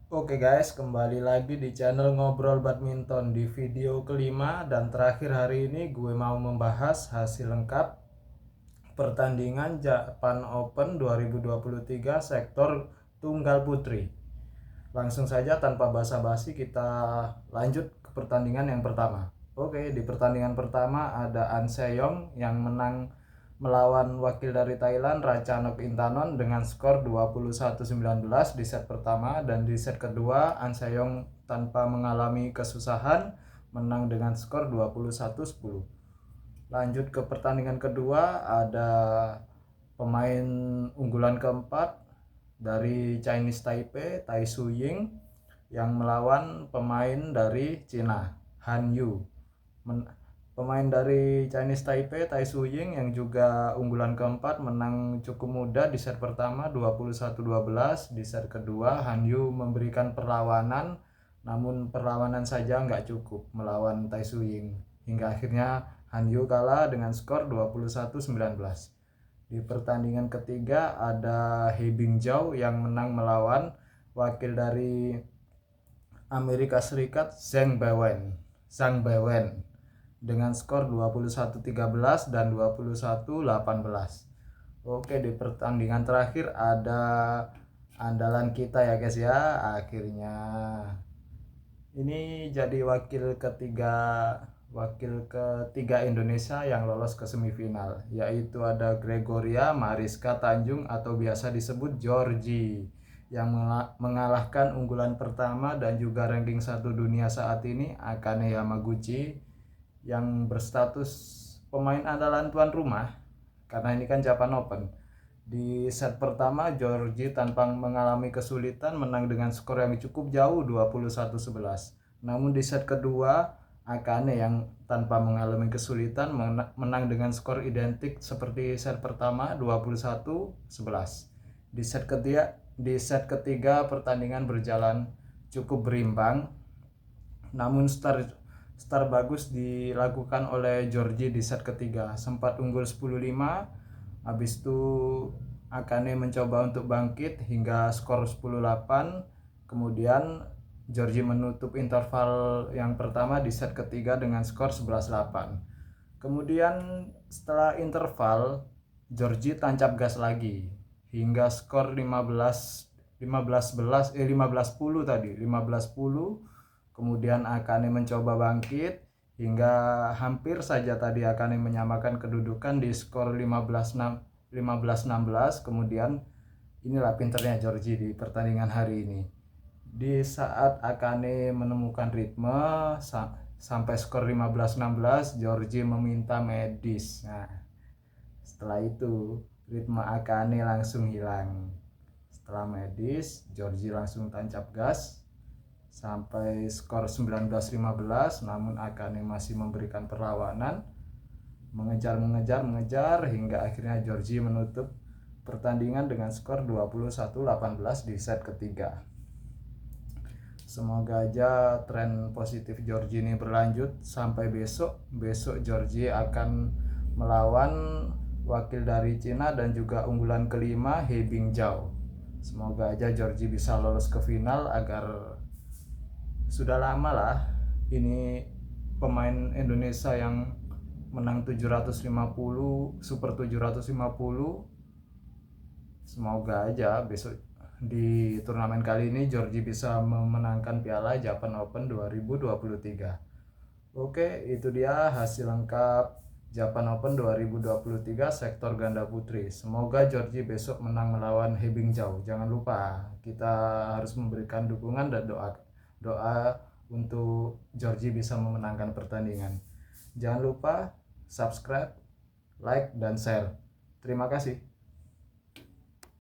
Oke guys, kembali lagi di channel Ngobrol Badminton. Di video kelima dan terakhir hari ini gue mau membahas hasil lengkap pertandingan Japan Open 2023 sektor tunggal putri. Langsung saja tanpa basa-basi kita lanjut ke pertandingan yang pertama. Oke, di pertandingan pertama ada An Se-yong yang menang melawan wakil dari Thailand Ratchanok Intanon dengan skor 21-19 di set pertama, dan di set kedua An Se-yong tanpa mengalami kesusahan menang dengan skor 21-10. Lanjut ke pertandingan kedua, ada pemain unggulan keempat dari Chinese Taipei, Tai Su Ying, yang melawan pemain dari Cina, Han Yu. Pemain dari Chinese Taipei, Tai Su Ying, yang juga unggulan keempat, menang cukup mudah di set pertama 21-12. Di set kedua Han Yu memberikan perlawanan, namun perlawanan saja nggak cukup melawan Tai Su Ying, hingga akhirnya Han Yu kalah dengan skor 21-19. Di pertandingan ketiga ada He Bingjiao yang menang melawan wakil dari Amerika Serikat Zhang Beiwen dengan skor 21-13 dan 21-18. Oke, di pertandingan terakhir ada andalan kita ya guys ya. Akhirnya ini jadi wakil ketiga Indonesia yang lolos ke semifinal, yaitu ada Gregoria Mariska Tanjung atau biasa disebut Georgie, yang mengalahkan unggulan pertama dan juga ranking 1 dunia saat ini Akane Yamaguchi, yang berstatus pemain andalan tuan rumah karena ini kan Japan Open. Di set pertama Georgie tanpa mengalami kesulitan menang dengan skor yang cukup jauh 21-11. Namun di set kedua Akane yang tanpa mengalami kesulitan menang dengan skor identik seperti set pertama 21-11. Di set ketiga pertandingan berjalan cukup berimbang, namun start bagus dilakukan oleh Georgie di set ketiga, sempat unggul 10-5. Habis itu Akane mencoba untuk bangkit hingga skor 10-8. Kemudian Georgie menutup interval yang pertama di set ketiga dengan skor 11-8. Kemudian setelah interval Georgie tancap gas lagi hingga skor 15-10 tadi, 15-10. Kemudian Akane mencoba bangkit hingga hampir saja tadi Akane menyamakan kedudukan di skor 15-16. Kemudian inilah pinternya Georgie di pertandingan hari ini. Di saat Akane menemukan ritme sampai skor 15-16, Georgie meminta medis. Nah, setelah itu ritme Akane langsung hilang. Setelah medis, Georgie langsung tancap gas sampai skor 19-15, namun Akane masih memberikan perlawanan, mengejar hingga akhirnya Georgie menutup pertandingan dengan skor 21-18 di set ketiga. Semoga aja tren positif Georgie ini berlanjut sampai besok. Besok Georgie akan melawan wakil dari Cina dan juga unggulan kelima He Bingjiao. Semoga aja Georgie bisa lolos ke final, agar sudah lama lah ini pemain Indonesia yang menang 750, Super 750. Semoga aja besok di turnamen kali ini Georgie bisa memenangkan piala Japan Open 2023. Oke, itu dia hasil lengkap Japan Open 2023 sektor ganda putri. Semoga Georgie besok menang melawan He Bingjiao. Jangan lupa kita harus memberikan dukungan dan doa untuk Georgie bisa memenangkan pertandingan. Jangan lupa subscribe, like, dan share. Terima kasih.